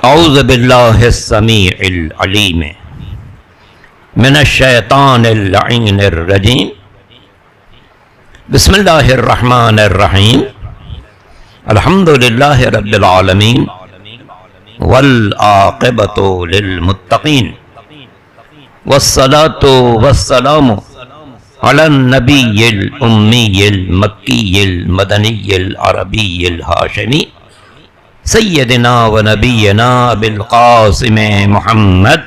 اعوذ باللہ السمیع العلیم من الشیطان اللعین الرجیم بسم اللہ الرحمن الرحیم الحمد للہ رب العالمین والعاقبۃ للمتقین والصلاة والسلام علی النبی الامی المکی المدنی العربی الہاشمی سیدنا و نبینا بالقاسم محمد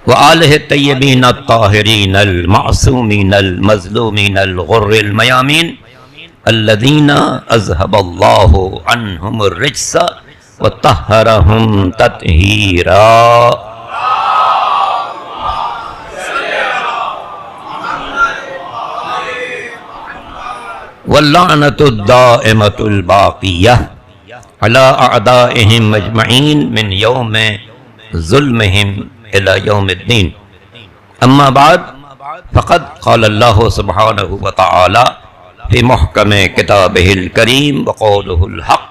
وآلہ الطیبین الطاہرین المعصومین المظلومین الغر المیامین الذین اذهب اللہ عنہم الرجس وطہرہم تطہیرا واللعنۃ الدائمۃ الباقیہ علی اعدائہم اجمعین من یوم ظلمہم الی یوم الدین اما بعد فقد قال اللہ سبحانہ وتعالی فی محکم کتابہ الکریم وقولہ الحق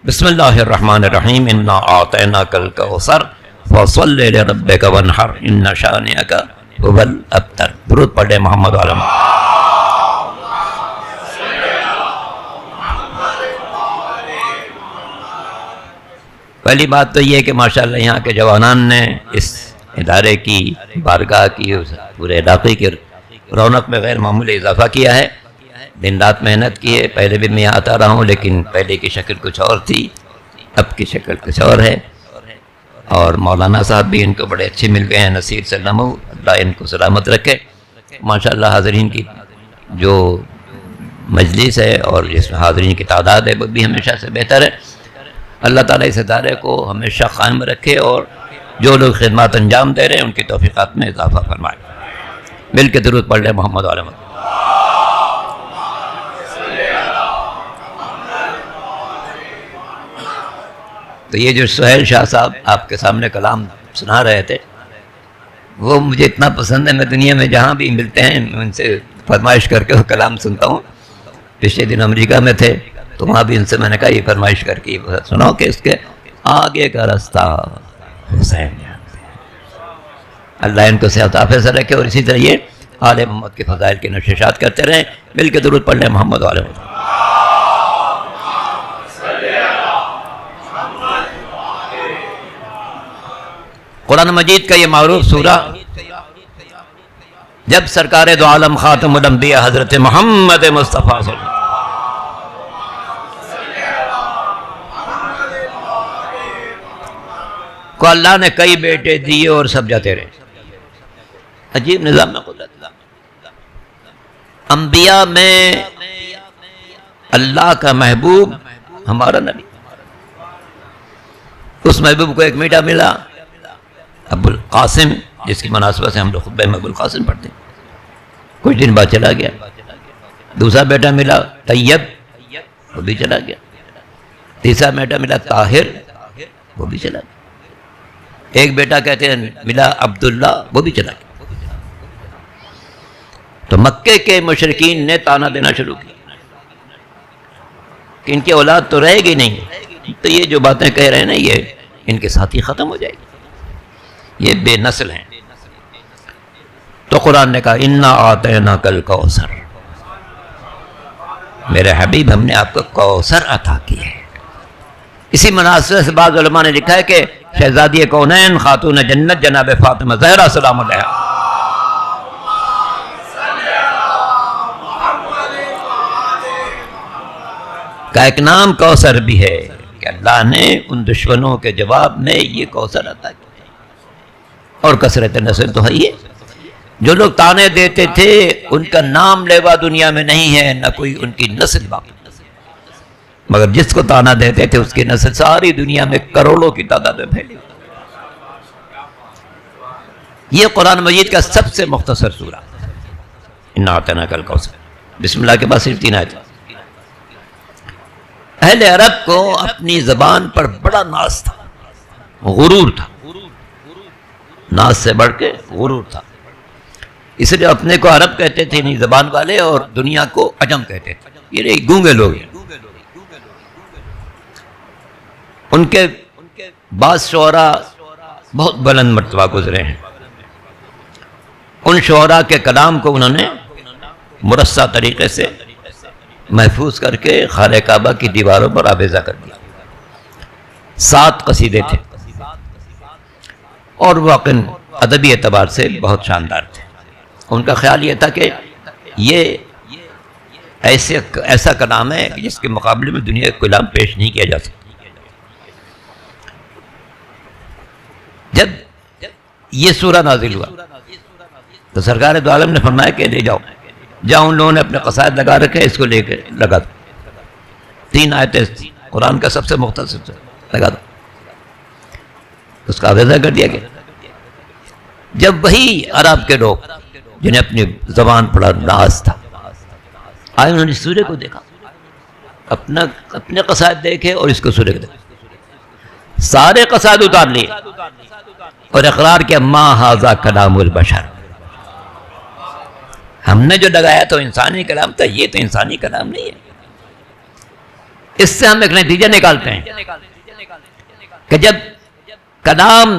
بسم اللہ الرحمن الرحیم انا اعطیناک الکوثر فصل لربک وانحر ان شانئک هو الابتر۔ درود پڑھیں محمد علیہ۔ پہلی بات تو یہ کہ ماشاءاللہ یہاں کے جوانان نے اس ادارے کی بارگاہ کی پورے علاقے کی رونق میں غیر معمولی اضافہ کیا ہے۔ دن رات محنت کی ہے۔ پہلے بھی میں آتا رہا ہوں لیکن پہلے کی شکل کچھ اور تھی، اب کی شکل کچھ اور ہے، اور مولانا صاحب بھی ان کو بڑے اچھے مل گئے ہیں، نصیر سلم، اللہ ان کو سلامت رکھے۔ ماشاءاللہ حاضرین کی جو مجلس ہے اور جس میں حاضرین کی تعداد ہے وہ بھی ہمیشہ سے بہتر ہے۔ اللہ تعالیٰ اس ادارے کو ہمیشہ قائم رکھے اور جو لوگ خدمات انجام دے رہے ہیں ان کی توفیقات میں اضافہ فرمائے۔ مل کے درود پڑھ لیں محمد علیہ وسلم۔ تو یہ جو سہیل شاہ صاحب آپ کے سامنے کلام سنا رہے تھے وہ مجھے اتنا پسند ہے، میں دنیا میں جہاں بھی ملتے ہیں میں ان سے فرمائش کر کے وہ کلام سنتا ہوں۔ پچھلے دن امریکہ میں تھے تو وہاں بھی ان سے میں نے کہا یہ فرمائش کر کے سناؤ کہ اس کے آگے کا رستہ حسین۔ اللہ ان کو صحت عافیت سے رکھے اور اسی طرح یہ آل محمد کے فضائل کی نشریات کرتے رہیں۔ مل کے درود پڑھ لیں محمد علیہ وسلم۔ قرآن مجید کا یہ معروف سورہ جب سرکار دو عالم خاتم الانبیاء حضرت محمد مصطفیٰ صلی اللہ علیہ وسلم کو اللہ نے کئی بیٹے دیے اور سب جاتے رہے۔ عجیب نظام میں قدرت اللہ۔ انبیاء میں اللہ کا محبوب ہمارا نبی، اس محبوب کو ایک بیٹا ملا ابو القاسم، جس کی مناسبت سے ہم لوگ خطبہ میں ابو القاسم پڑھتے ہیں۔ کچھ دن بعد چلا گیا۔ دوسرا بیٹا ملا طیب، وہ بھی چلا گیا۔ تیسرا بیٹا ملا طاہر، وہ بھی چلا گیا۔ ایک بیٹا کہتے ہیں ملا عبداللہ، وہ بھی چلا گیا۔ تو مکے کے مشرکین نے تانا دینا شروع کیا کہ ان کی اولاد تو رہے گی نہیں، تو یہ جو باتیں کہہ رہے ہیں نا یہ ان کے ساتھ ہی ختم ہو جائے گی، یہ بے نسل ہیں۔ تو قرآن نے کہا انا اعطیناک الکوثر، میرے حبیب ہم نے آپ کو کوثر عطا کی ہے۔ اسی مناسبت سے بعض علماء نے لکھا ہے کہ شہزادی کونین خاتون جنت جناب فاطمہ زہرا سلام علیہا کا ایک نام کوثر بھی ہے کہ اللہ نے ان دشمنوں کے جواب میں یہ کوثر عطا کی۔ اور کثرت نسل تو ہے ہی ہے۔ جو لوگ تانے دیتے تھے ان کا نام لیوا دنیا میں نہیں ہے، نہ کوئی ان کی نسل باقی، مگر جس کو تانا دیتے تھے اس کی نسل ساری دنیا میں کروڑوں کی تعداد میں پھیلی۔ یہ قرآن مجید کا سب سے مختصر سورہ انا اعطیناک الکوثر۔ بسم اللہ کے بعد صرف 3 آیت۔ اہل عرب کو اپنی زبان پر بڑا ناز تھا، غرور تھا، ناز سے بڑھ کے غرور تھا۔ اس لیے اپنے کو عرب کہتے تھے نہیں زبان والے، اور دنیا کو عجم کہتے تھے. یہ گونگے لوگ ہیں. ان کے بعض شعراء بہت بلند مرتبہ گزرے ہیں. ان شعراء کے کلام کو انہوں نے مرصع طریقے سے محفوظ کر کے خانہ کعبہ کی دیواروں پر آویزہ کر دیا. 7 قصیدے تھے اور واقعاً ادبی اعتبار سے بہت شاندار تھے. ان کا خیال یہ تھا کہ یہ ایسا کلام ہے جس کے مقابلے میں دنیا کا کلام پیش نہیں کیا جا سکتا. جب یہ سورہ نازل ہوا تو سرکار دو عالم نے فرمایا کہ لے جاؤ جہاں ان لوگوں نے اپنے قصائد لگا رکھے اس کو لے کے لگا دو. 3 آیتیں قرآن کا سب سے مختصر سے لگا دو. اس کا آویزہ کر دیا گیا. جب وہی عرب کے لوگ جنہیں اپنی زبان پڑا ناز تھا آئے، انہوں نے سورہ کو دیکھا، اپنے قصائد دیکھے اور اس کو سورہ کو دیکھا، سارے قصائد اتار لیے اور اقرار کیا ما ھذا کلام البشر. ہم نے جو لگایا تو انسانی کلام تھا، یہ تو انسانی کلام نہیں ہے. اس سے ہم ایک نتیجہ نکالتے ہیں کہ جب کلام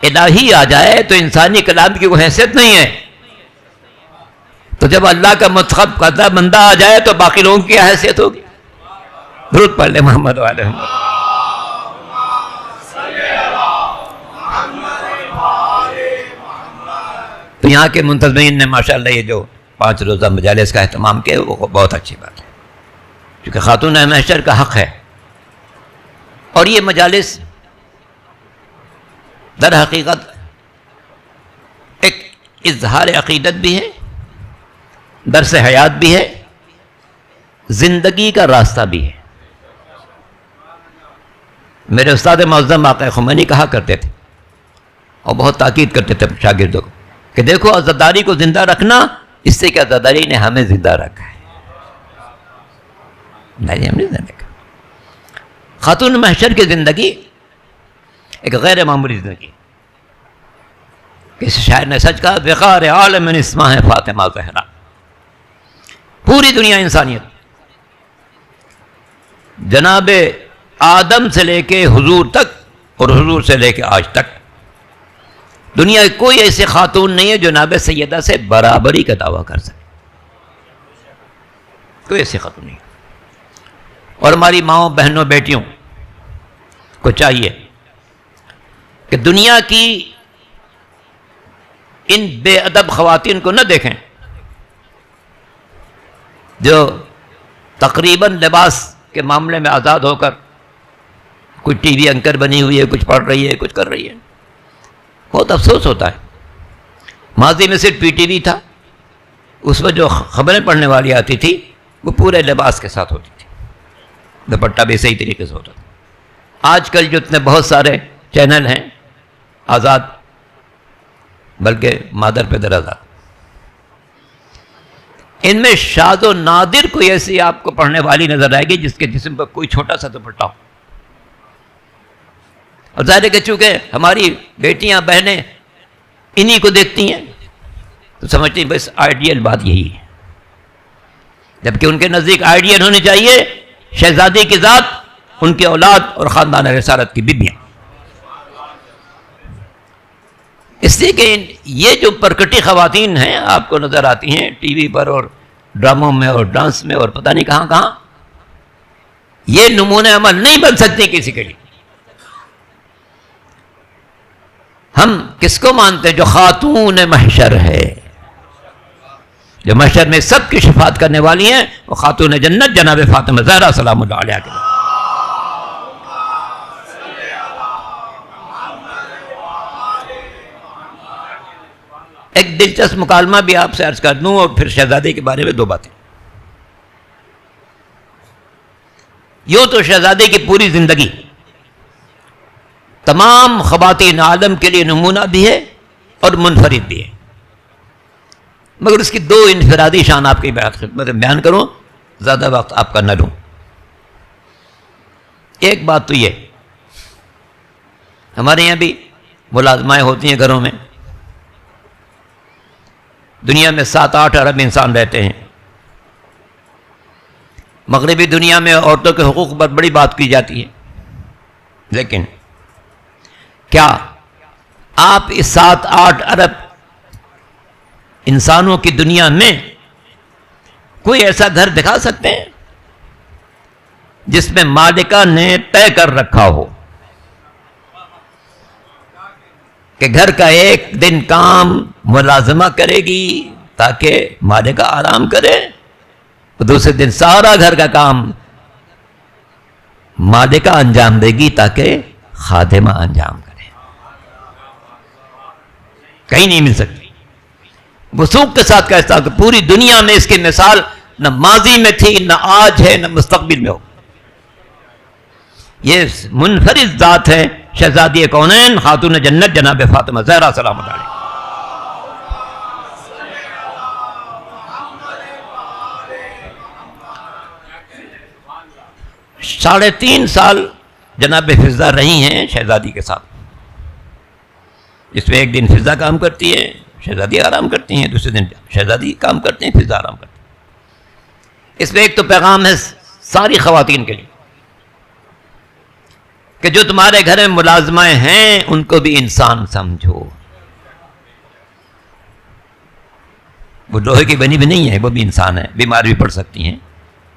الہی آ جائے تو انسانی کلام کی کوئی حیثیت نہیں ہے. تو جب اللہ کا منتخب کردہ بندہ آ جائے تو باقی لوگوں کی حیثیت ہوگی. درود پڑھ لیں محمد علیہ محمد. تو یہاں کے منتظمین نے ماشاءاللہ یہ جو 5 روزہ مجالس کا اہتمام کیا وہ بہت اچھی بات ہے، کیونکہ خاتون محشر کا حق ہے. اور یہ مجالس در حقیقت ایک اظہار عقیدت بھی ہے، درس حیات بھی ہے، زندگی کا راستہ بھی ہے. میرے استاد معظم آقا خمینی کہا کرتے تھے اور بہت تاکید کرتے تھے شاگردوں کو کہ دیکھو عزاداری کو زندہ رکھنا، اس سے کہ عزاداری نے ہمیں زندہ رکھا ہے. نہیں، ہم نہیں زندہ رکھا. خاتون محشر کی زندگی ایک غیر معمولی زندگی. کسی شاعر نے سچ کہا وقار عالم اسماء ہے فاطمہ زہرا. پوری دنیا انسانیت جناب آدم سے لے کے حضور تک اور حضور سے لے کے آج تک دنیا کی کوئی ایسی خاتون نہیں ہے جو جناب سیدہ سے برابری کا دعویٰ کر سکے. کوئی ایسی خاتون نہیں. اور ہماری ماؤں، بہنوں، بیٹیوں کو چاہیے کہ دنیا کی ان بے ادب خواتین کو نہ دیکھیں جو تقریباً لباس کے معاملے میں آزاد ہو کر کچھ ٹی وی اینکر بنی ہوئی ہے، کچھ پڑھ رہی ہے، کچھ کر رہی ہے. بہت افسوس ہوتا ہے. ماضی میں صرف پی ٹی وی تھا، اس میں جو خبریں پڑھنے والی آتی تھی وہ پورے لباس کے ساتھ ہوتی تھی، دوپٹہ بھی صحیح طریقے سے ہوتا تھا. آج کل جو اتنے بہت سارے چینل ہیں آزاد، بلکہ مادر پہ در آزاد، ان میں شاذ و نادر کوئی ایسی آپ کو پڑھنے والی نظر آئے گی جس کے جسم پر کوئی چھوٹا سا دوپٹہ ہو. اور ظاہر ہے کہ چونکہ ہماری بیٹیاں، بہنیں انہی کو دیکھتی ہیں تو سمجھتی ہیں بس آئیڈیل بات یہی ہے، جبکہ ان کے نزدیک آئیڈیل ہونی چاہیے شہزادی کی ذات، ان کے اولاد اور خاندان رسالت کی بیبیاں. اس لیے کہ یہ جو پرکٹی خواتین ہیں آپ کو نظر آتی ہیں ٹی وی پر اور ڈراموں میں اور ڈانس میں اور پتہ نہیں کہاں کہاں، یہ نمونہ عمل نہیں بن سکتی کسی کے لیے. ہم کس کو مانتے ہیں؟ جو خاتون محشر ہے، جو محشر میں سب کی شفاعت کرنے والی ہیں، وہ خاتون جنت جناب فاطمہ زہرا سلام اللہ علیہا کے. ایک دلچسپ مکالمہ بھی آپ سے عرض کر دوں اور پھر شہزادی کے بارے میں 2 باتیں. یوں تو شہزادی کی پوری زندگی تمام خواتین عالم کے لیے نمونہ بھی ہے اور منفرد بھی ہے، مگر اس کی 2 انفرادی شان آپ کی خدمت میں بیان کروں، زیادہ وقت آپ کا نہ لوں. ایک بات تو یہ، ہمارے یہاں بھی ملازمائیں ہوتی ہیں گھروں میں، دنیا میں 7-8 ارب انسان رہتے ہیں. مغربی دنیا میں عورتوں کے حقوق پر بڑی بات کی جاتی ہے، لیکن کیا آپ اس 7-8 ارب انسانوں کی دنیا میں کوئی ایسا گھر دکھا سکتے ہیں جس میں مالکہ نے طے کر رکھا ہو کہ گھر کا ایک دن کام ملازمہ کرے گی تاکہ مالکہ آرام کرے، دوسرے دن سارا گھر کا کام مالکہ انجام دے گی تاکہ خادمہ انجام کرے؟ کہیں نہیں مل سکتی. وثوق کے ساتھ کہتا ہوں کہ پوری دنیا میں اس کی مثال نہ ماضی میں تھی، نہ آج ہے، نہ مستقبل میں ہو. یہ منفرد ذات ہے شہزادی کونین خاتون جنت جناب فاطمہ زہرا سلام اللہ علیہ. 3.5 سال جناب فضہ رہی ہیں شہزادی کے ساتھ. اس میں ایک دن فضہ کام کرتی ہے، شہزادی آرام کرتی ہیں، دوسرے دن شہزادی کام کرتے ہیں، فضہ آرام کرتی ہیں. اس میں ایک تو پیغام ہے ساری خواتین کے لیے کہ جو تمہارے گھر میں ملازمائیں ہیں ان کو بھی انسان سمجھو. وہ لوہے کی بنی بھی نہیں ہے، وہ بھی انسان ہے، بیمار بھی پڑ سکتی ہیں،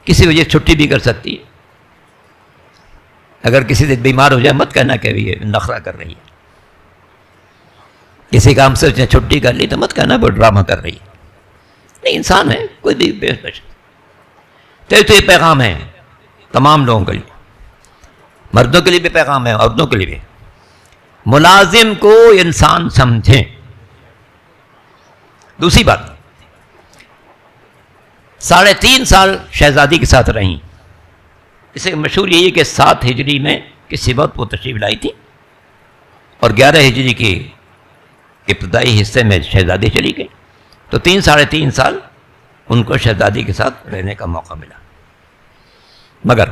کسی وجہ سے چھٹی بھی کر سکتی ہے. اگر کسی دن بیمار ہو جائے مت کہنا کہ یہ نخرہ کر رہی ہے. کسی کام سے اس نے چھٹی کر لی تو مت کہنا وہ ڈرامہ کر رہی ہے. نہیں، انسان ہے، کوئی بھی بے بش. تو یہ پیغام ہے تمام لوگوں کے لیے، مردوں کے لیے بھی پیغام ہے، عورتوں کے لیے بھی. ملازم کو انسان سمجھیں. دوسری بات، 3.5 سال شہزادی کے ساتھ رہیں. اسے مشہور یہی ہے کہ 7 ہجری میں کسی وقت وہ تشریف لائی تھی اور 11 ہجری کی ابتدائی حصے میں شہزادی چلی گئی. تو 3.5 سال ان کو شہزادی کے ساتھ رہنے کا موقع ملا. مگر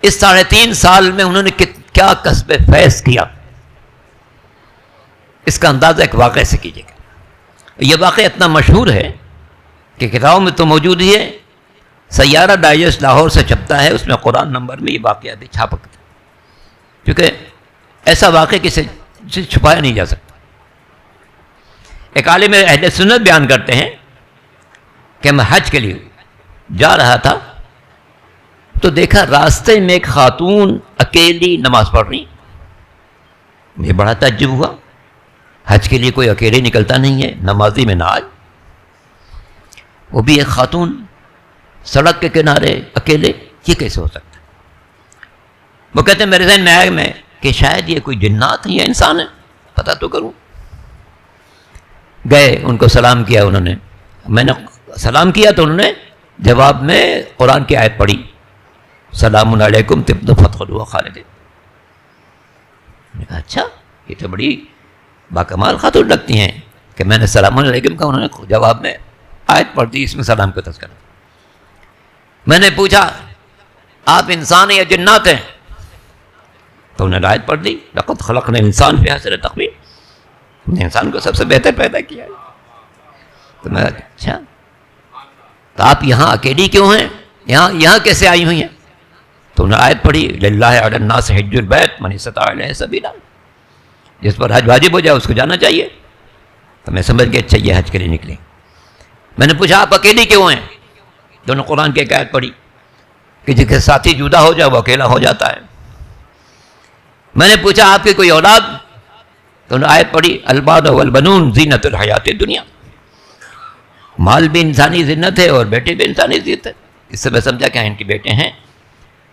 اس 3.5 سال میں انہوں نے کیا کسب فیض کیا، اس کا اندازہ ایک واقعے سے کیجیے گا. یہ واقعہ اتنا مشہور ہے کہ کتابوں میں تو موجود ہی ہے. سیارہ ڈائجسٹ لاہور سے چھپتا ہے، اس میں قرآن نمبر میں یہ واقعہ بھی چھاپا کرتا ہے، کیونکہ ایسا واقعہ کسی سے چھپایا نہیں جا سکتا. ایک عالم اہل سنت بیان کرتے ہیں کہ میں حج کے لیے جا رہا تھا تو دیکھا راستے میں ایک خاتون اکیلی نماز پڑھ رہی. مجھے بڑا تعجب ہوا، حج کے لیے کوئی اکیلے نکلتا نہیں ہے، نمازی میں نہ آج، وہ بھی ایک خاتون سڑک کے کنارے اکیلے، یہ کیسے ہو سکتا ہے؟ وہ کہتے ہیں میرے ذہن میں آیا میں کہ شاید یہ کوئی جنات ہیں یا انسان ہے، پتہ تو کروں. گئے، ان کو سلام کیا. انہوں نے، میں نے سلام کیا تو انہوں نے جواب میں قرآن کی آیت پڑھی، سلام علیکم طبتم فادخلوها خالدین. میں نے کہا اچھا، یہ تو بڑی باکمال خاتون لگتی ہیں کہ میں نے سلام علیکم کہا، انہوں نے جواب میں آیت پڑھ دی، اس میں سلام کا تذکرہ. میں نے پوچھا آپ انسان ہیں یا جنات ہیں؟ تو انہوں نے آیت پڑھ دی، لقد خلقنا الانسان فی احسن تقویم، ہم نے انسان کو سب سے بہتر پیدا کیا ہے. تو میں اچھا، تو آپ یہاں اکیلی کیوں ہیں، یہاں کیسے آئی ہوئی ہیں؟ تو انہوں نے آیت پڑھی، للہ علی الناس حج البیت من استطاع الیہ سبیلا، جس پر حج واجب ہو جائے اس کو جانا چاہیے. تو میں سمجھ گیا اچھا یہ حج کے لیے نکلے. میں نے پوچھا آپ اکیلی کیوں ہیں؟ دونوں قرآن کی ایک آیت پڑھی کہ جس کے ساتھی جدا ہو جائے وہ اکیلا ہو جاتا ہے. میں نے پوچھا آپ کی کوئی اولاد؟ تو انہوں نے آیت پڑھی الباد والبنون زینت الحیات الدنیا، مال بھی انسانی زینت ہے اور بیٹے بھی انسانی زینت ہے. اس سے میں سمجھا کہ ان کے بیٹے ہیں.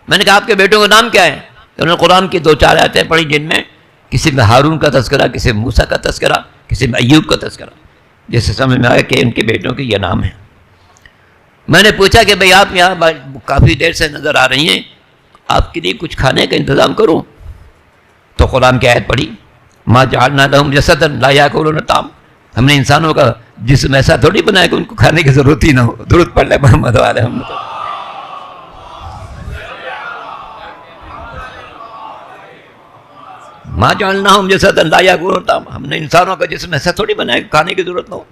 میں نے کہا آپ کے بیٹوں کا نام کیا ہے؟ تو انہوں نے قرآن کی 2-4 آیتیں پڑھی جن میں کسی میں ہارون کا تذکرہ، کسی میں موسیٰ کا تذکرہ، کسی میں ایوب کا تذکرہ، جس سے سمجھ میں آیا کہ ان کے بیٹوں کے یہ نام ہیں. میں نے پوچھا کہ بھئی آپ یہاں کافی دیر سے نظر آ رہی ہیں، آپ کے لیے کچھ کھانے کا انتظام کروں؟ تو قرآن کی آیت پڑھی ما جعلنا لهم جسدا لا یاکلون الطعام، ہم نے انسانوں کا جسم ایسا تھوڑی بنایا کہ ان کو کھانے کی ضرورت ہی نہ ہو. درود پڑھ لے محمد والے محمد. ما جعلناهم جسدا لا یاکلون الطعام، ہم نے انسانوں کا جسم ایسا تھوڑی بنایا کہ کھانے کی ضرورت نہ ہو.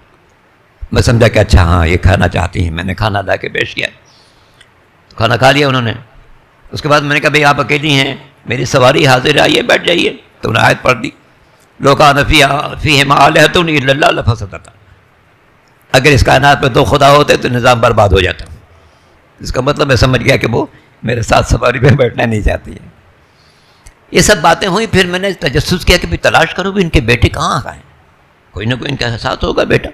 میں سمجھا کہ اچھا ہاں یہ کھانا چاہتی ہیں. میں نے کھانا لا کے پیش کیا, کھانا کھا لیا انہوں نے. اس کے بعد میں نے کہا بھائی آپ اکیلی ہیں, میری سواری حاضر ہے, آئیے بیٹھ جائیے. تو انہوں نے آیت پڑھ دی, لوکان فیہما آلہۃ الا اللہ لفسدتا. اگر اس کائنات میں 2 خدا ہوتے تو نظام برباد ہو جاتا. اس کا مطلب میں سمجھ گیا کہ وہ میرے ساتھ سواری پہ بیٹھنا نہیں چاہتی ہے. یہ سب باتیں ہوئیں. پھر میں نے تجسس کیا کہ بھی تلاش کرو بھی ان کے بیٹے کہاں ہیں, کوئی نہ کوئی ان کے ساتھ ہوگا بیٹا.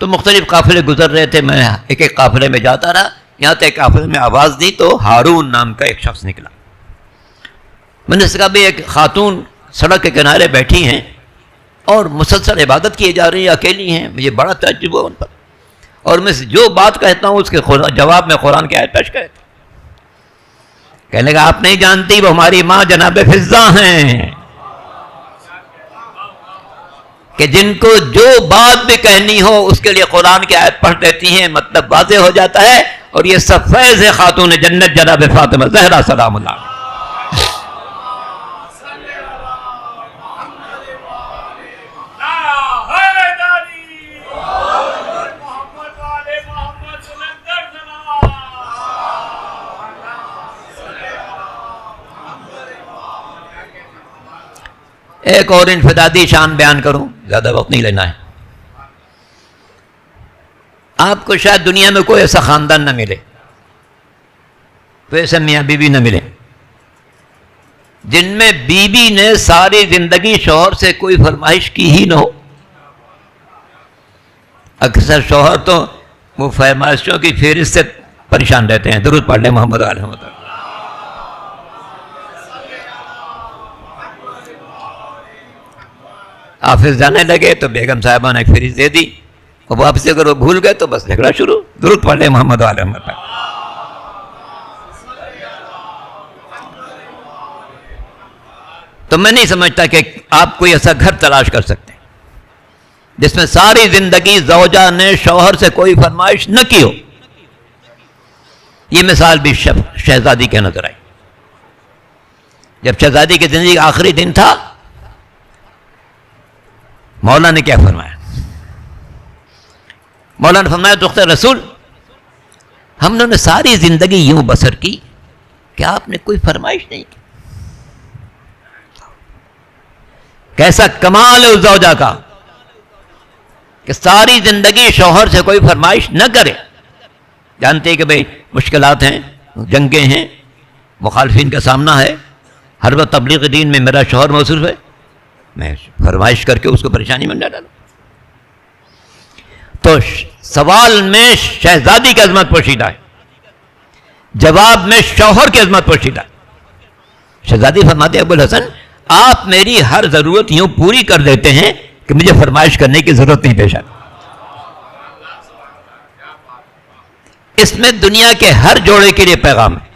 تو مختلف قافلے گزر رہے تھے, میں ایک ایک قافلے میں جاتا رہا. یہاں تک قافلے میں آواز دی تو ہارون نام کا ایک شخص نکلا. میں نے کہا بھائی ایک خاتون سڑک کے کنارے بیٹھی ہیں اور مسلسل عبادت کیے جا رہی ہیں, اکیلی ہیں. مجھے بڑا تعجب ہوا ان پر, اور میں جو بات کہتا ہوں اس کے جواب میں قرآن کی آیت پیش کرتا. کہنے لگا آپ نہیں جانتی وہ ہماری ماں جناب فضہ ہیں, کہ جن کو جو بات بھی کہنی ہو اس کے لیے قرآن کی آیت پڑھ دیتی ہیں, مطلب واضح ہو جاتا ہے. اور یہ سب فیض ہے خاتون جنت جناب فاطمہ زہرا سلام اللہ. ایک اور انفرادی شان بیان کروں, زیادہ وقت نہیں لینا ہے. آپ کو شاید دنیا میں کوئی ایسا خاندان نہ ملے, کوئی ایسا میاں بیوی نہ ملے جن میں بیوی نے ساری زندگی شوہر سے کوئی فرمائش کی ہی نہ ہو. اکثر شوہر تو وہ فرمائشوں کی فہرست سے پریشان رہتے ہیں. درود پڑھ لیں محمد علیہ وسلم. آفس جانے لگے تو بیگم صاحبہ نے ایک فہرست دے دی, اور واپسی اگر وہ بھول گئے تو بس جھگڑا شروع. درود پڑھ لیں محمد علیہ وسلم. تو میں نہیں سمجھتا کہ آپ کوئی ایسا گھر تلاش کر سکتے ہیں جس میں ساری زندگی زوجہ نے شوہر سے کوئی فرمائش نہ کی ہو. یہ مثال بھی شہزادی کے نظر آئی. جب شہزادی کی زندگی کا آخری دن تھا, مولا نے کیا فرمایا؟ مولا نے فرمایا دختر رسول, ہم نے ساری زندگی یوں بسر کی کہ آپ نے کوئی فرمائش نہیں کی. کیسا کمال ہے اس زوجہ کا کہ ساری زندگی شوہر سے کوئی فرمائش نہ کرے. جانتے ہیں کہ بھئی مشکلات ہیں, جنگیں ہیں, مخالفین کا سامنا ہے. ہر وقت تبلیغ دین میں میرا شوہر موصوف ہے, میں فرمائش کر کے اس کو پریشانی میں نہ ڈالوں. تو سوال میں شہزادی کی عظمت پوشیدہ ہے, جواب میں شوہر کی عظمت پوشیدہ ہے. شہزادی فرماتے ہیں ابو الحسن آپ میری ہر ضرورت یوں پوری کر دیتے ہیں کہ مجھے فرمائش کرنے کی ضرورت نہیں پیش آتی. اس میں دنیا کے ہر جوڑے کے لیے پیغام ہے.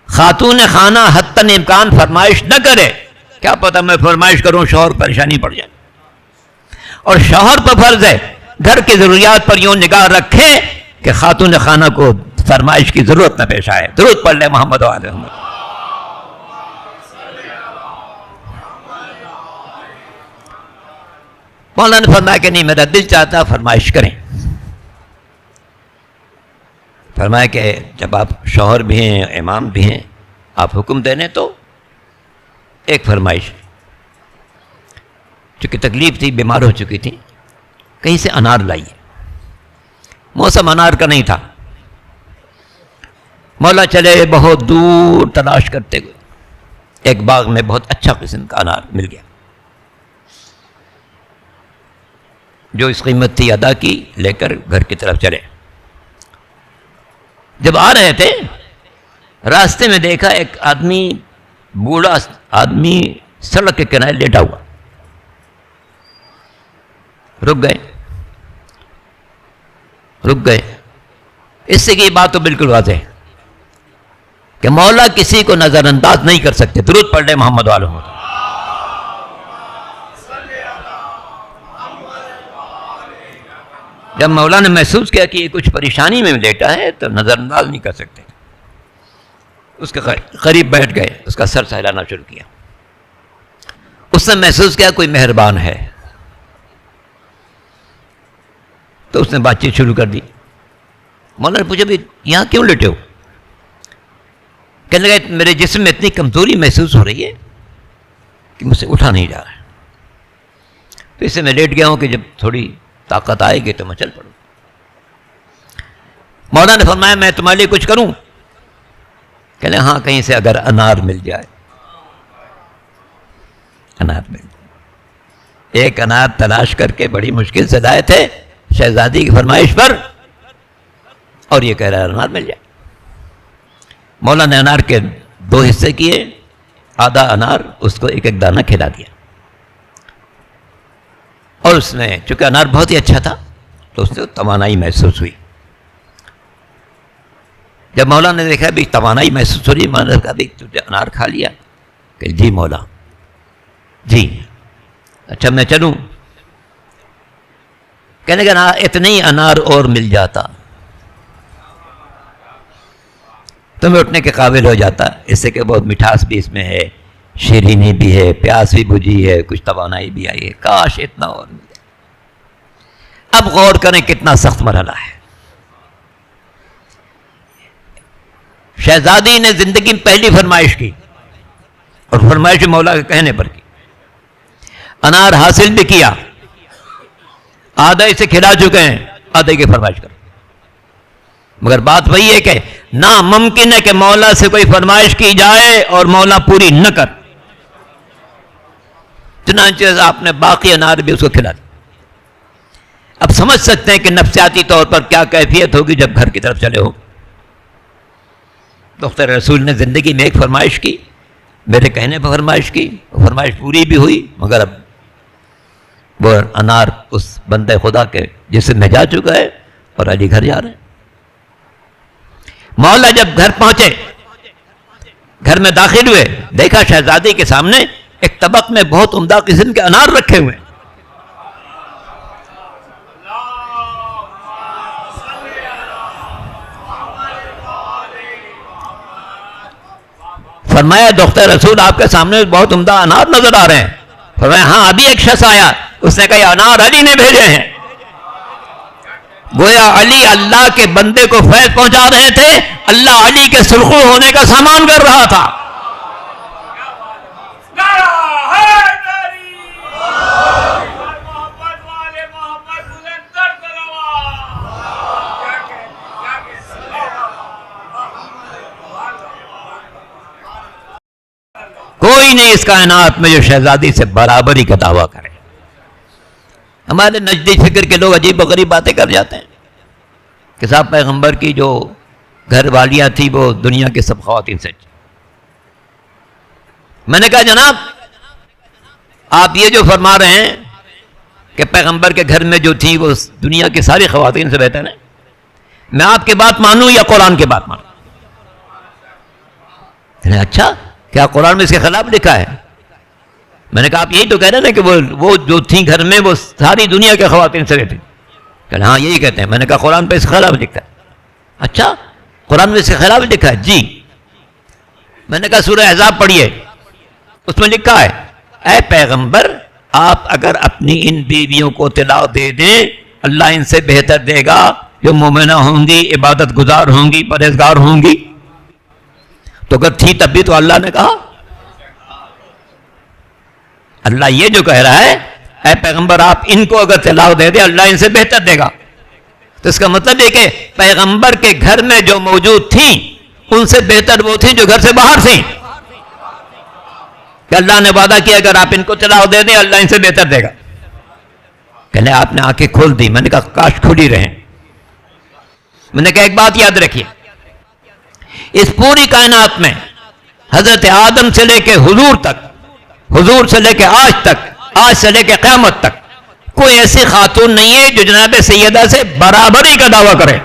خاتون خانہ حتاً امکان فرمائش نہ کرے. کیا پتہ میں فرمائش کروں شوہر پریشانی پڑ جائے. اور شوہر پر فرض ہے گھر کی ضروریات پر یوں نگاہ رکھے کہ خاتون خانہ کو فرمائش کی ضرورت نہ پیش آئے. درود پڑھ لیں محمد علیہ وسلم. مولانا نے فرمایا کہ نہیں, میرا دل چاہتا فرمائش کریں. فرمایا کہ جب آپ شوہر بھی ہیں, امام بھی ہیں, آپ حکم دینے تو ایک فرمائش. چونکہ تکلیف تھی, بیمار ہو چکی تھی, کہیں سے انار لائیے. موسم انار کا نہیں تھا. مولا چلے بہت دور تلاش کرتے ہوئے, ایک باغ میں بہت اچھا قسم کا انار مل گیا. جو اس قیمت تھی ادا کی, لے کر گھر کی طرف چلے. جب آ رہے تھے راستے میں دیکھا ایک آدمی, بوڑھا آدمی سڑک کے کنارے لیٹا ہوا. رک گئے. اس سے کہ یہ بات تو بالکل واضح ہے کہ مولا کسی کو نظر انداز نہیں کر سکتے. درود پڑھ لیں محمد علیہ وسلم. جب مولا نے محسوس کیا کہ یہ کچھ پریشانی میں لیٹا ہے تو نظر انداز نہیں کر سکتے. اس کے قریب بیٹھ گئے, اس کا سر سہلانا شروع کیا. اس نے محسوس کیا کوئی مہربان ہے. تو اس نے بات چیت شروع کر دی. مولانا نے پوچھا بھی یہاں کیوں لیٹے ہو؟ کہنے لگا میرے جسم میں اتنی کمزوری محسوس ہو رہی ہے کہ مجھ سے اٹھا نہیں جا رہا ہے. تو اس سے میں لیٹ گیا ہوں کہ جب تھوڑی طاقت آئے گی تو میں چل پڑوں. مولانا نے فرمایا میں تمہارے لیے کچھ کروں؟ کہنے ہاں کہیں سے اگر انار مل جائے. انار مل جائے. ایک انار تلاش کر کے بڑی مشکل سے لائے تھے شہزادی کی فرمائش پر, اور یہ کہہ رہا ہے انار مل جائے. مولانا نے انار کے 2 حصے کیے, آدھا انار اس کو ایک ایک دانہ کھلا دیا, اور اس نے چونکہ انار بہت ہی اچھا تھا تو اس نے توانائی محسوس ہوئی. جب مولانا نے دیکھا بھی توانائی محسوس ہو رہی, مولانا نے کہا بھی تجھے انار کھا لیا؟ کہ جی مولا جی. اچھا میں چلوں؟ کہنے کا نا اتنے ہی انار اور مل جاتا تو میں اٹھنے کے قابل ہو جاتا, اس سے کہ بہت مٹھاس بھی اس میں ہے, شیرینی بھی ہے, پیاس بھی بجھی ہے, کچھ توانائی بھی آئی ہے, کاش اتنا اور مل جائے. اب غور کریں کتنا سخت مرحلہ ہے. شہزادی نے زندگی میں پہلی فرمائش کی, اور فرمائش مولا کے کہنے پر کی. انار حاصل بھی کیا, آدھا اسے کھلا چکے ہیں, آدھے کی فرمائش کرو. مگر بات وہی ہے کہ ناممکن ہے کہ مولا سے کوئی فرمائش کی جائے اور مولا پوری نہ کر. چنانچہ آپ نے باقی انار بھی اس کو کھلا دیا. اب سمجھ سکتے ہیں کہ نفسیاتی طور پر کیا کیفیت ہوگی جب گھر کی طرف چلے ہو. دختر رسول نے زندگی میں ایک فرمائش کی, میرے کہنے پر فرمائش کی, فرمائش پوری بھی ہوئی, مگر اب وہ انار اس بندے خدا کے جسم میں جا چکا ہے اور علی گھر جا رہے ہیں. مولا جب گھر پہنچے, گھر میں داخل ہوئے, دیکھا شہزادی کے سامنے ایک طبق میں بہت عمدہ قسم کے انار رکھے ہوئے ہیں. فرمایا دختر رسول آپ کے سامنے بہت عمدہ انار نظر آ رہے ہیں. فرمایا ہاں ابھی ایک شخص آیا, اس نے کہا یہ انار علی نے بھیجے ہیں. گویا علی اللہ کے بندے کو فیض پہنچا رہے تھے, اللہ علی کے سرخرو ہونے کا سامان کر رہا تھا. کوئی نہیں اس کائنات میں جو شہزادی سے برابری کا دعویٰ کرے. ہمارے نزدیک فکر کے لوگ عجیب و غریب باتیں کر جاتے ہیں کہ صاحب پیغمبر کی جو گھر والیاں تھیں وہ دنیا کے سب خواتین سے. میں نے کہا جناب آپ یہ جو فرما رہے ہیں کہ پیغمبر کے گھر میں جو تھی وہ دنیا کی ساری خواتین سے بہتر ہے, میں آپ کی بات مانوں یا قرآن کی بات مانوں؟ اچھا کیا قرآن میں اس کے خلاف لکھا ہے؟ میں نے کہا آپ یہی تو کہہ رہے ہیں کہ وہ جو تھیں گھر میں وہ ساری دنیا کے خواتین سے رہتی. کہ ہاں یہی کہتے ہیں. میں نے کہا قرآن پہ اس کے خلاف لکھا ہے. اچھا قرآن میں اس کے خلاف لکھا ہے؟ جی. میں نے کہا سورہ احزاب پڑھیے, اس میں لکھا ہے اے پیغمبر آپ اگر اپنی ان بیویوں کو طلاق دے دیں اللہ ان سے بہتر دے گا جو مومنہ ہوں گی, عبادت گزار ہوں گی, پرہیزگار ہوں گی. تو اگر تھی تب بھی تو اللہ نے کہا. اللہ یہ جو کہہ رہا ہے اے پیغمبر آپ ان کو اگر طلاق دے دیں اللہ ان سے بہتر دے گا, تو اس کا مطلب یہ کہ پیغمبر کے گھر میں جو موجود تھیں ان سے بہتر وہ تھیں جو گھر سے باہر تھیں. کہ اللہ نے وعدہ کیا اگر آپ ان کو طلاق دے دیں اللہ ان سے بہتر دے گا. کہنے آپ نے آنکھیں کھول دی. میں نے کہا کاش کھلی رہیں. میں نے کہا ایک بات یاد رکھیے, اس پوری کائنات میں حضرت آدم سے لے کے حضور تک, حضور سے لے کے آج تک, آج سے لے کے قیامت تک کوئی ایسی خاتون نہیں ہے جو جناب سیدہ سے برابری کا دعویٰ کرے.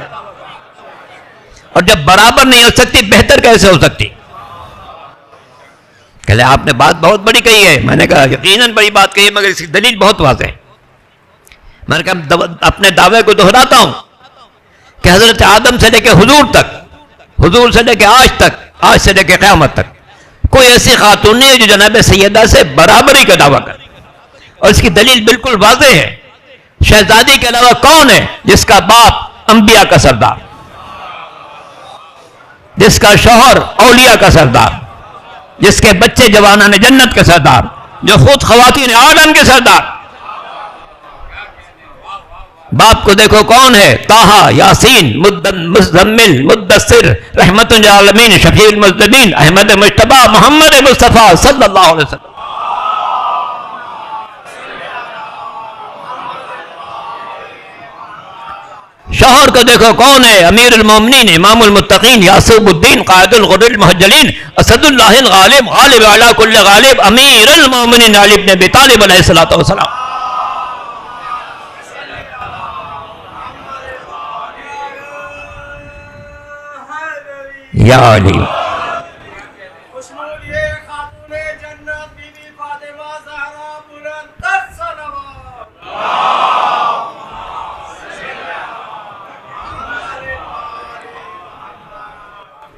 اور جب برابر نہیں ہو سکتی بہتر کیسے ہو سکتی؟ کہ آپ نے بات بہت بڑی کہی ہے. میں نے کہا یقیناً بڑی بات کہی ہے مگر اس کی دلیل بہت واضح ہے. میں نے کہا اپنے دعوے کو دہراتا ہوں کہ حضرت آدم سے لے کے حضور تک, حضور سے لے کے آج تک, آج سے لے کے قیامت تک کوئی ایسی خاتون نہیں ہے جو جناب سیدہ سے برابری کا دعویٰ کرے. اور اس کی دلیل بالکل واضح ہے. شہزادی کے علاوہ کون ہے جس کا باپ انبیاء کا سردار، جس کا شوہر اولیاء کا سردار، جس کے بچے جوانان جنت کے سردار، جو خود خواتین عالم کے سردار؟ باپ کو دیکھو کون ہے؟ طٰہٰ، یاسین، مزمل، مدثر، رحمت للعالمین، شفیع المذنبین، احمد مجتبیٰ، محمد مصطفیٰ صلی اللہ علیہ وسلم۔ شوہر کو دیکھو کون ہے؟ امیر المومنین، امام المتقین، یعصوب الدین، قائد الغر المحجلین، اسد اللہ الغالب، غالب علی کل غالب، امیر المومنین علی بن ابی طالب علیہ الصلوۃ والسلام۔ یا علی،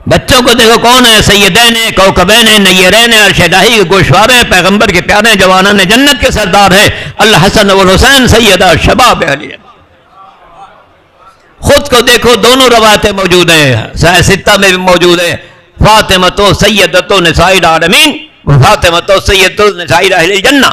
بچوں کو دیکھو کون ہے؟ سیدین، کوکبین، نیرین، ارشدائی کے گوشوارے، پیغمبر کے پیارے، جوانان جنت کے سردار ہیں، الحسن والحسین سیدہ شباب اہل جنت۔ خود کو دیکھو، دونوں روایتیں موجود ہیں، صحیح ستہ میں بھی موجود ہیں، فاطمۃ سیدۃ نساء العالمین، فاطمۃ سیدۃ نساء اہل جنہ۔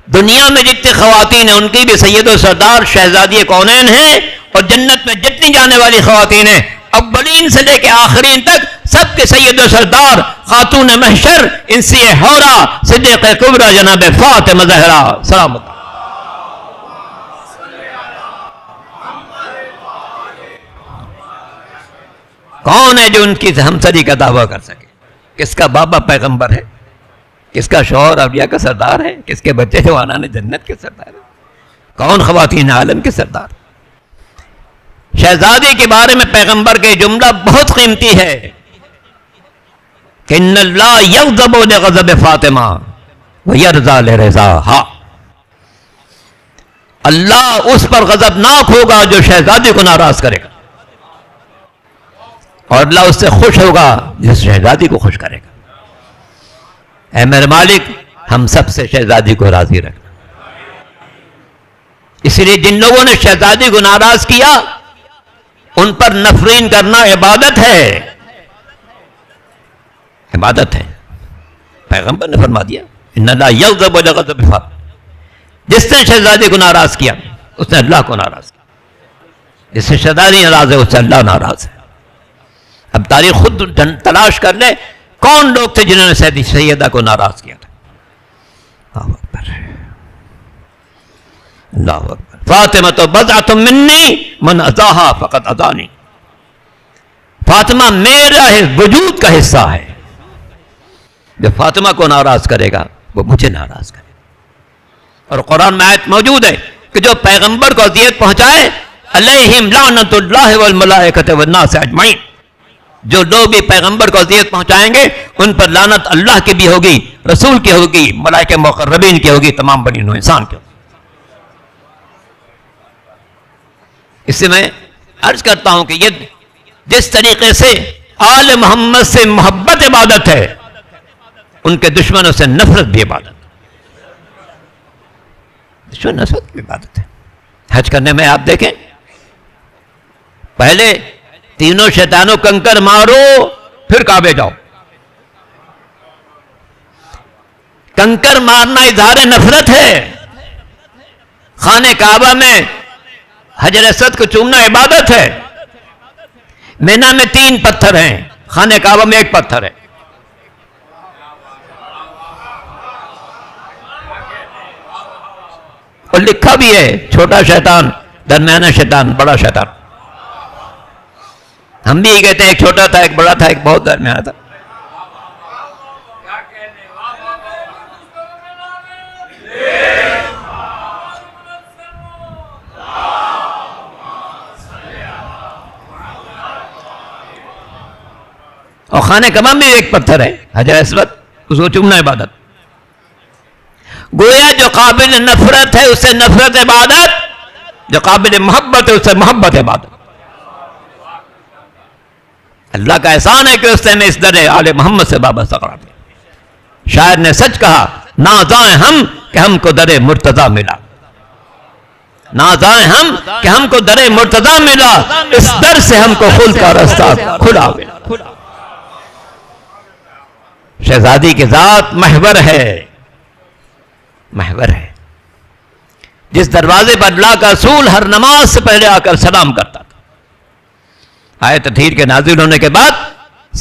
دنیا میں جتنی خواتین ہیں ان کی بھی سید و سردار شہزادی کونین ہیں، اور جنت میں جتنی جانے والی خواتین ہیں اولین سے لے کے آخرین تک سب کے سید و سردار خاتون محشر انسی حورا صدیق کبریٰ جناب فاطمہ زہرا سلام اللہ۔ کون ہے جو ان کی ہمسری کا دعویٰ کر سکے؟ کس کا بابا پیغمبر ہے، کس کا شوہر اولیاء کا سردار ہے، کس کے بچے جوانان جنت کے سردار ہیں؟ کون خواتین عالم کے سردار؟ شہزادی کے بارے میں پیغمبر کے جملہ بہت قیمتی ہے کہ ان اللہ یغضب لغضب فاطمہ ویرضا لرضاہا۔ اللہ اس پر غضبناک ہوگا جو شہزادی کو ناراض کرے گا، اور اللہ اس سے خوش ہوگا جس شہزادی کو خوش کرے گا۔ اے میرے مالک، ہم سب سے شہزادی کو راضی رکھنا۔ اس لیے جن لوگوں نے شہزادی کو ناراض کیا ان پر نفرین کرنا عبادت ہے، عبادت ہے۔ پیغمبر نے فرما دیا ان اللہ یغضب لغضب فاطمہ، جس نے شہزادی کو ناراض کیا اس نے اللہ کو ناراض کیا، جس سے شہزادی ناراض ہے اس سے اللہ ناراض ہے۔ اب تاریخ خود تلاش کر لے کون لوگ تھے جنہوں نے سیدہ کو ناراض کیا تھا۔ اللہ اکبر، اللہ اکبر۔ فاطمہ تو بضعۃ منی من اذاہا فقد اذانی، فاطمہ میرا وجود کا حصہ ہے، جو فاطمہ کو ناراض کرے گا وہ مجھے ناراض کرے گا۔ اور قرآن میں آیت موجود ہے کہ جو پیغمبر کو اذیت پہنچائے علیہم لعنت اللہ والملائکۃ والناس اجمعین، جو لوگ بھی پیغمبر کو اذیت پہنچائیں گے ان پر لعنت اللہ کی بھی ہوگی، رسول کی ہوگی، ملائکہ مقربین کی ہوگی، تمام بنی نوع انسان کی ہوگی۔ اس سے میں عرض کرتا ہوں کہ یہ جس طریقے سے آل محمد سے محبت عبادت ہے، ان کے دشمنوں سے نفرت بھی عبادت ہے، دشمن نفرت بھی عبادت ہے۔ حج کرنے میں آپ دیکھیں، پہلے تینوں شیطانوں کنکر مارو پھر کعبے جاؤ۔ کنکر مارنا اظہار نفرت ہے، خانہ کعبہ میں حجر اسود کو چومنا عبادت ہے۔ مینا میں 3 پتھر ہیں، خانہ کعبہ میں 1 پتھر ہے۔ اور لکھا بھی ہے چھوٹا شیطان، درمیانہ شیطان، بڑا شیطان۔ ہم بھی یہ کہتے ہیں ایک چھوٹا تھا، ایک بڑا تھا، ایک بہت درمیانہ تھا۔ اور خانہ کعبہ میں 1 پتھر ہے، حجر اسود، اس کو چومنا عبادت۔ گویا جو قابل نفرت ہے اس سے نفرت عبادت، جو قابل محبت ہے اس سے محبت عبادت۔ اللہ کا احسان ہے کہ اس نے ہمیں اس در آل محمد سے وابستہ قرار دیا۔ شاعر نے سچ کہا، نازائیں ہم کہ ہم کو در مرتضیٰ ملا۔ نازائیں ہم کہ ہم کو در مرتضی ملا، اس در سے ہم کو خلد کا راستہ کھلا ملا۔ شہزادی کی ذات محور ہے، محور ہے، جس دروازے پر اللہ کا رسول ہر نماز سے پہلے آ کر سلام کرتا تھا۔ آیت تطہیر کے نازل ہونے کے بعد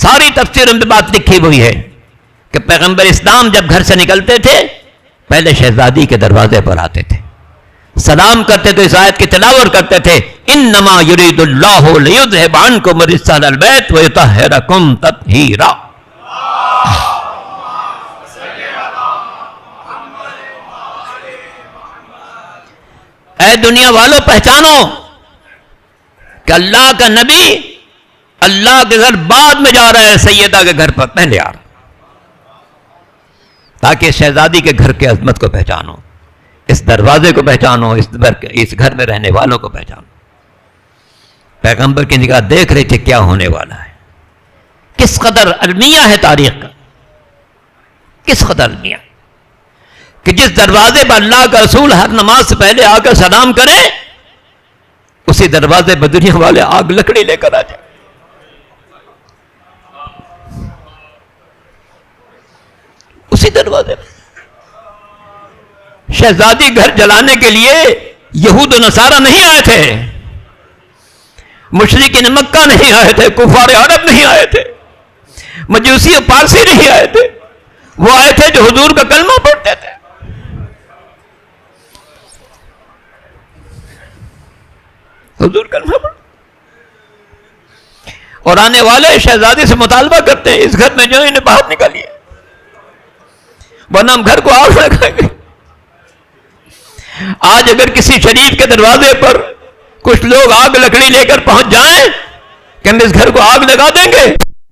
ساری تفسیر میں بات لکھی ہوئی ہے کہ پیغمبر اسلام جب گھر سے نکلتے تھے پہلے شہزادی کے دروازے پر آتے تھے، سلام کرتے تھے، اس آیت کی تلاوت کرتے تھے، انما یرید اللہ لیذھب عنکم الرجس اہل البیت ویطہرکم تطہیرا۔ اے دنیا والوں پہچانو کہ اللہ کا نبی اللہ کے گھر بعد میں جا رہا ہے، سیدہ کے گھر پر پہلے آ رہا، تاکہ شہزادی کے گھر کی عظمت کو پہچانو، اس دروازے کو پہچانو، اس گھر میں رہنے والوں کو پہچانو۔ پیغمبر کی نگاہ دیکھ رہے تھے کیا ہونے والا ہے، کس قدر المیہ ہے تاریخ کا، کس قدر المیہ، کہ جس دروازے پر اللہ کا رسول ہر نماز سے پہلے آ کر سلام کرے، اسی دروازے پر دنیا والے آگ لکڑی لے کر آ جائے۔ اسی دروازے پر شہزادی گھر جلانے کے لیے یہود و نصارہ نہیں آئے تھے، مشرکین مکہ نہیں آئے تھے، کفار عرب نہیں آئے تھے، مجوسی و پارسی نہیں آئے تھے، وہ آئے تھے جو حضور کا کلمہ پڑھتے تھے۔ حضور کلمہ پڑھ اور آنے والے شہزادی سے مطالبہ کرتے ہیں اس گھر میں جو انہیں باہر نکالیے، ورنہ ہم گھر کو آگ لگائیں گے۔ آج اگر کسی شریف کے دروازے پر کچھ لوگ آگ لکڑی لے کر پہنچ جائیں کہ ہم اس گھر کو آگ لگا دیں گے،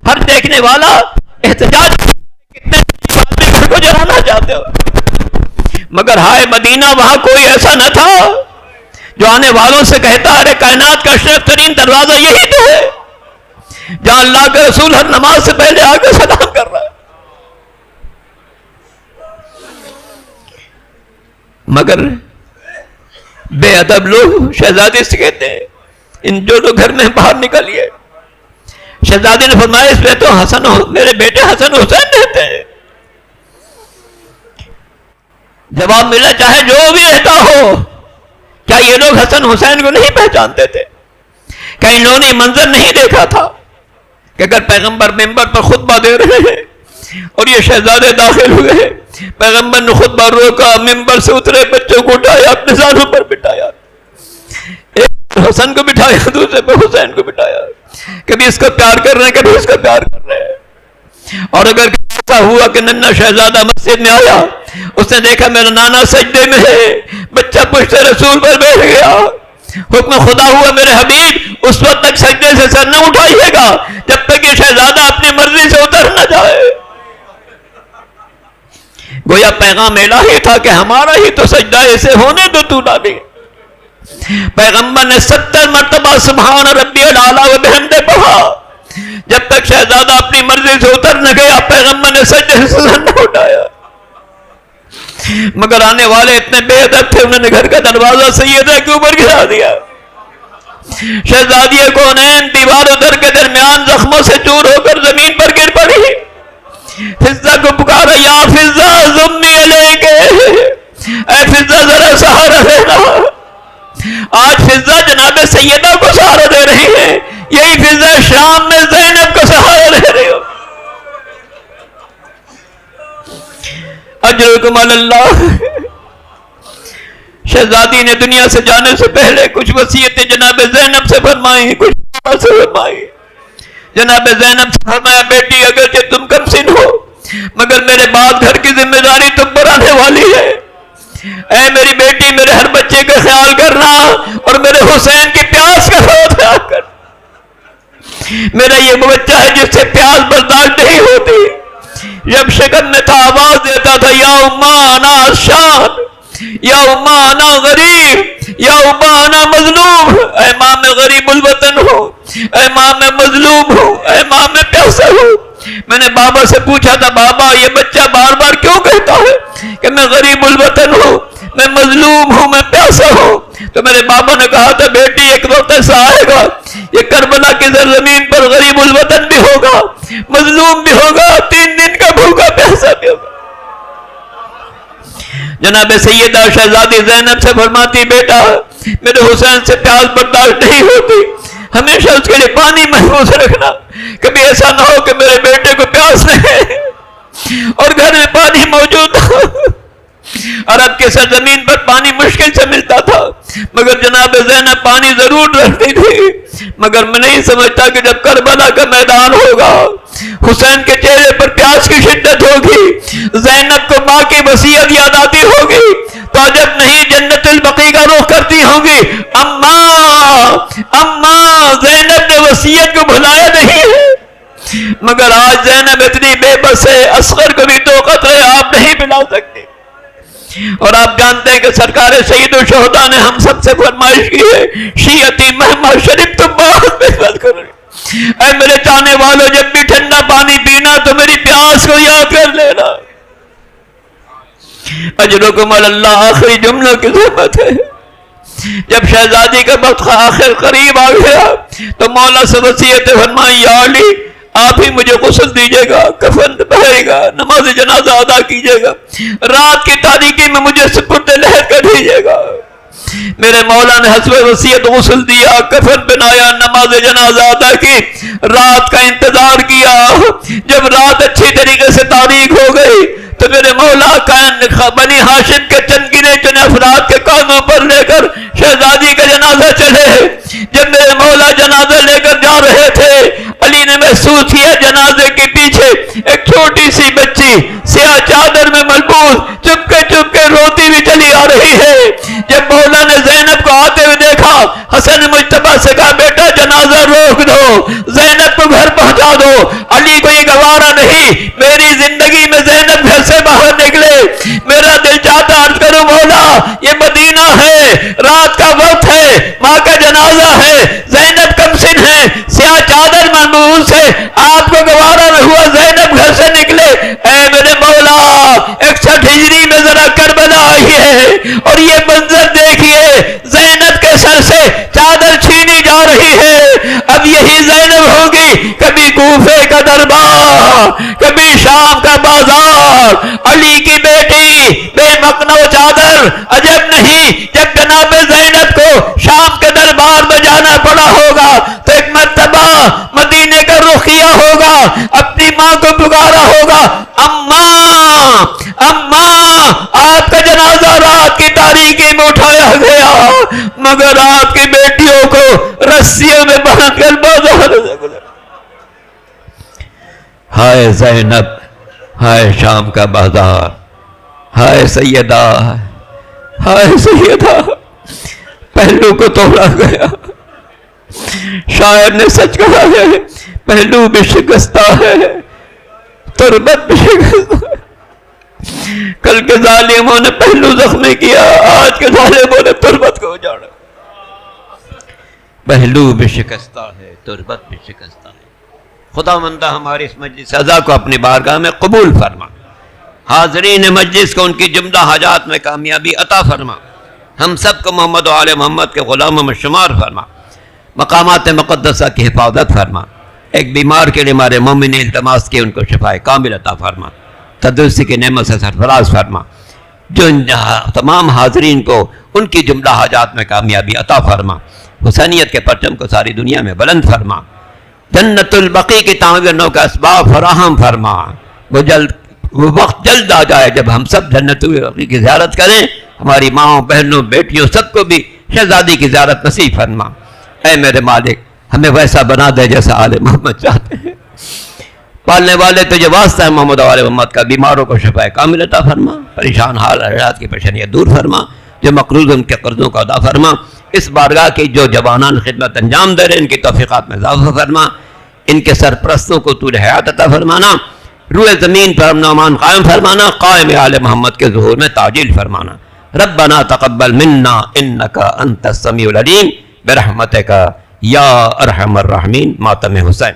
ہر دیکھنے والا احتجاج کتنے آدمی گھر کو جلانا چاہتے ہو، مگر ہائے مدینہ وہاں کوئی ایسا نہ تھا جو آنے والوں سے کہتا ارے کائنات کا اشرف ترین دروازہ یہی تو ہے جہاں اللہ کے رسول ہر نماز سے پہلے آ کے سلام کر رہا ہے۔ مگر بے ادب لوگ شہزادی سے کہتے ہیں ان جو لوگ گھر میں باہر نکلیے۔ شہزادی نے فرمایا اس میں تو میرے بیٹے حسن حسین رہتے ہیں۔ جواب ملا چاہے جو بھی رہتا ہو، کیا یہ لوگ حسن حسین کو نہیں پہچانتے تھے؟ کیا انہوں نے منظر نہیں دیکھا تھا کہ اگر پیغمبر ممبر پر خطبہ دے رہے ہیں اور یہ شہزادے داخل ہوئے، پیغمبر نے خطبہ روکا، ممبر سے اترے، بچوں کو اٹھایا، اپنے سانوں پر بٹھایا، ایک حسن کو بٹھایا، دوسرے پر حسین کو بٹھایا، کبھی اس کو پیار کر رہے ہیں، کبھی اس کو پیار کر رہے ہیں۔ اور اگر ایسا ہوا کہ ننھا شہزادہ مسجد میں آیا، اس نے دیکھا میرا نانا سجدے میں ہے، بچہ پشت رسول پر بیٹھ گیا، حکم خدا ہوا میرے حبیب اس وقت تک سجدے سے سر نہ اٹھائیے گا جب تک یہ شہزادہ اپنی مرضی سے اتر نہ جائے۔ گویا پیغام الہی تھا کہ ہمارا ہی تو سجدہ ایسے ہونے دو تو نبی۔ پیغمبر نے 70 مرتبہ سبحان ربی الاعلیٰ و بحمدہ پڑھا، جب تک شہزادہ اپنی مرضی سے اتر نہ گیا پیغمبر نے سجدے سے سر نہ اٹھایا۔ مگر آنے والے اتنے بے ادب تھے، انہوں نے گھر کا دروازہ سیدہ کے اوپر گرا دیا۔ شہزادی کونین دیوار و در کے درمیان زخموں سے چور ہو کر زمین پر گر پڑی۔ فضہ کو پکارا یا فضہ ضمی علیک، اے فضہ ذرا سہارا دینا۔ آج فضہ جناب سیدہ کو سہارا دے رہی ہے، یہی فضہ شام میں زینب کو سہارا دے رہی ہو۔ اجرکم علی اللہ۔ شہزادی نے دنیا سے جانے سے پہلے کچھ وصیتیں جناب زینب سے فرمائی، کچھ سے فرمائی۔ جناب زینب سے فرمایا بیٹی اگرچہ تم کم سن ہو مگر میرے بعد گھر کی ذمہ داری تم پر آنے والی ہے۔ اے میری بیٹی میرے ہر بچے کا خیال کرنا اور میرے حسین کی پیاس کا خیال کر۔ میرا یہ بچہ ہے جس سے پیاس برداشت نہیں ہوتی، جب شکم میں تھا آواز دیتا تھا یا اماں انا عطشان، یا اماں انا غریب، یا اماں انا مظلوم۔ اے ماں میں غریب الوطن ہوں، اے ماں میں مظلوم ہوں، اے ماں میں پیاسا ہوں۔ میں نے بابا سے پوچھا تھا بابا یہ بچہ بار بار کیوں کہتا ہے کہ میں غریب الوطن ہوں، میں مظلوم ہوں، میں پیاسا ہوں؟ تو میرے بابا نے کہا تھا بیٹی ایک وقت ایسا آئے گا یہ کربلا کی سرزمین پر غریب الوطن بھی ہوگا, مظلوم بھی ہوگا, 3 دن کا بھوکا پیاسا بھی ہوگا. جناب سیدہ شہزادی زینب سے فرماتی بیٹا میرے حسین سے پیاس برداشت نہیں ہوتی, ہمیشہ اس کے لیے پانی محفوظ رکھنا, کبھی ایسا نہ ہو کہ میرے بیٹے کو پیاس لگے اور گھر میں پانی موجود ہو. عرب کے سرزمین پر پانی مشکل سے ملتا تھا مگر جناب زینب پانی ضرور رکھتی تھی. مگر میں نہیں سمجھتا کہ جب کربلا کا میدان ہوگا, حسین کے چہرے پر پیاس کی شدت ہوگی, زینب کو ماں کی وصیت یاد آتی ہوگی تو عجب نہیں جنت البقیع کا رخ کرتی ہوں گی, اماں زینب نے وصیت کو بھلایا نہیں ہے. مگر آج زینب اتنی بے بس ہے, اصغر کو بھی 2 قطرے آپ نہیں پلا سکتے. اور آپ جانتے ہیں کہ سرکار سید الشہداء نے ہم سب سے فرمائش کی ہے, شیعتی مہما شریف تم بہت محبت کرو. اے میرے چاہنے والوں جب بھی ٹھنڈا پانی پینا تو میری پیاس کو یاد کر لینا. اجرکم علی اللہ آخری جملوں کی ضرورت ہے. جب شہزادی کا وقت آخر قریب آ گیا تو مولا سے وصیت فرمائی یا علی آپ ہی مجھے غسل دیجیے گا, کفن پہنے گا, نماز جنازہ ادا کیجیے گا, رات کی تاریکی میں مجھے سپرد لحد کر دیجیے گا. میرے مولا نے حسب وصیت غسل دیا, کفن پہنایا, نماز جنازہ ادا کی, رات کا انتظار کیا. جب رات اچھی طریقے سے تاریک ہو گئی تو میرے مولا بنی ہاشم کے چند گنے چنے افراد کے کانوں پر لے کر شہزادی کا جنازہ چلے. جب میرے مولا جنازہ لے کر جا رہے تھے علی نے محسوس کیا جنازے کے پیچھے ایک چھوٹی سی بچی سیاہ چادر میں ملبوس چپ کے روتی بھی چلی آ رہی ہے. جب مولا نے زینب کو آتے ہوئے دیکھا, حسن مجتبیٰ سے کہا بیٹا جنازہ روک دو, زینب کو گھر پہنچا دو. علی کو یہ گوارا نہیں میری زندگی میں زینب گھر سے باہر نکلے. میرا دل چاہتا عرض کروں مولا یہ مدینہ ہے, رات کا وقت ہے, ماں کا جنازہ ہے, زینب کمسن ہے, سیاہ چادر ملبوس ہے, آپ کو گوارا نہ ہوا زینب گھر سے نکلے. اے میرے مولا 61 ہجری میں ذرا کربلا آئی ہے اور یہ منظر دیکھیے, زینب کے سر سے چادر چھینی جا رہی ہے. اب یہی زینب ہوگی, کبھی کوفے کا دربار, کبھی شام کا بازار, علی کی بیٹی بے مقنع چادر. عجب نہیں جب جناب زینب کو شام کے دربار میں جانا پڑا ہوگا تو ایک مرتبہ مدینے کا رخ کیا ہوگا, اپنی ماں کو پکارا ہوگا, اماں آپ کا جنازہ رات کی تاریکی میں اٹھایا گیا مگر آپ کی بیٹیوں کو رسیوں میں باندھ کر بازار سے گزر. ہائے زینب, ہائے شام کا بازار, ہائے سیدہ, ہائے سیدہ, پہلو کو توڑا گیا. شاعر نے سچ کہا ہے, پہلو بھی شکستہ ہے, تربت بھی شکستہ ہے. کل کے ظالموں نے پہلو زخمی کیا, آج کے ظالموں نے تربت کو اجاڑا. پہلو بھی شکستہ ہے, تربت بھی شکستہ ہے. خدا مندہ ہمارے اس مجلس اعزا کو اپنی بارگاہ میں قبول فرما, حاضرین مجلس کو ان کی جملہ حاجات میں کامیابی عطا فرما, ہم سب کو محمد و آل محمد کے غلاموں میں شمار فرما, مقامات مقدسہ کی حفاظت فرما. ایک بیمار کے لیے ہمارے مومن التماس کی ان کو شفا کامل عطا فرما, تندرستی کی نعمت سے سرفراز فرما. جو تمام حاضرین کو ان کی جملہ حاجات میں کامیابی عطا فرما, حسینیت کے پرچم کو ساری دنیا میں بلند فرما, جنت البقیع کی تعمیروں کا اسباب فراہم فرما. وہ وقت جلد آ جائے جب ہم سب جنت البقیع کی زیارت کریں, ہماری ماؤں بہنوں بیٹیوں سب کو بھی شہزادی کی زیارت نصیب فرما. اے میرے مالک ہمیں ویسا بنا دے جیسا آل محمد چاہتے ہیں. پالنے والے تجھے واسطہ ہے محمد و آل محمد کا, بیماروں کو شفا کامل عطا فرما, پریشان حال حالات کی پریشانیاں دور فرما, جو مقروض ان کے قرضوں کا ادا فرما. اس بارگاہ کی جو جوانان خدمت انجام دے رہے ہیں ان کی توفیقات میں اضافہ فرما, ان کے سرپرستوں کو طول حیات عطا فرمانا, روح زمین پر امن و امان قائم فرمانا, قائم آل محمد کے ظہور میں تعجیل فرمانا. ربنا تقبل منا انک انت السمیع العلیم برحمتک یا ارحم الراحمین. ماتم حسین.